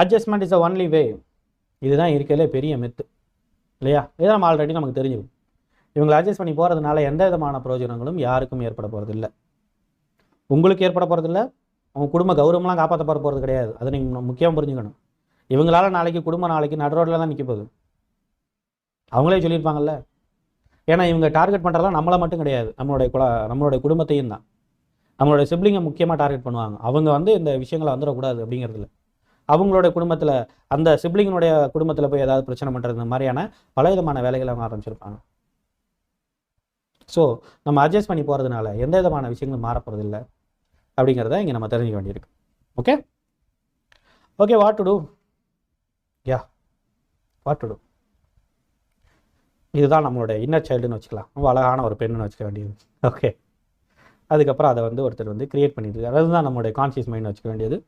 Adjustment is a only way. இதுதான் இருக்கிறதுலே பெரிய மெத்து இல்லையா? இதை நம்ம ஆல்ரெடி நமக்கு தெரிஞ்சுக்கும். இவங்களை அட்ஜஸ்ட் பண்ணி போகிறதுனால எந்த விதமான பிரயோஜனங்களும் யாருக்கும் ஏற்பட போகிறதில்ல. உங்களுக்கு ஏற்பட போகிறதில்ல, உங்கள் குடும்ப கௌரவம்லாம் காப்பாற்ற போகிறது கிடையாது. அதை நீங்கள் முக்கியமாக புரிஞ்சுக்கணும். இவங்களால நாளைக்கு குடும்பம் நாளைக்கு நடுரோட்டில் தான் நிற்க போகுது. அவங்களே சொல்லியிருப்பாங்கல்ல. ஏன்னா இவங்க டார்கெட் பண்ணுறதெல்லாம் நம்மளை மட்டும் கிடையாது, நம்மளுடைய குடும்பத்தையும் தான். நம்மளுடைய சிப்ளிங்கை முக்கியமாக டார்கெட் பண்ணுவாங்க. அவங்க இந்த விஷயங்களை வந்துடக்கூடாது அப்படிங்கிறதுல அவங்களோட குடும்பத்தில் அந்த சிப்ளிங்கினுடைய குடும்பத்தில் போய் ஏதாவது பிரச்சனை பண்ணுறது, இந்த மாதிரியான பல விதமான வேலைகளை அவங்க ஆரம்பிச்சிருப்பாங்க. ஸோ நம்ம அட்ஜஸ்ட் பண்ணி போகிறதுனால எந்த விதமான விஷயங்களும் மாறப்போகிறது இல்லை அப்படிங்கிறத இங்கே நம்ம தெரிஞ்சுக்க வேண்டியிருக்கு. Okay okay what to do? What to do? இதுதான் நம்மளுடைய இன்னர் சைல்டுன்னு வச்சுக்கலாம். ரொம்ப அழகான ஒரு பெண்ணுன்னு வச்சுக்க வேண்டியது. ஓகே, அதுக்கப்புறம் அதை ஒருத்தர் கிரியேட் பண்ணிட்டு, அதுதான் நம்மளுடைய கான்சியஸ் மைண்ட் வச்சுக்க வேண்டியது.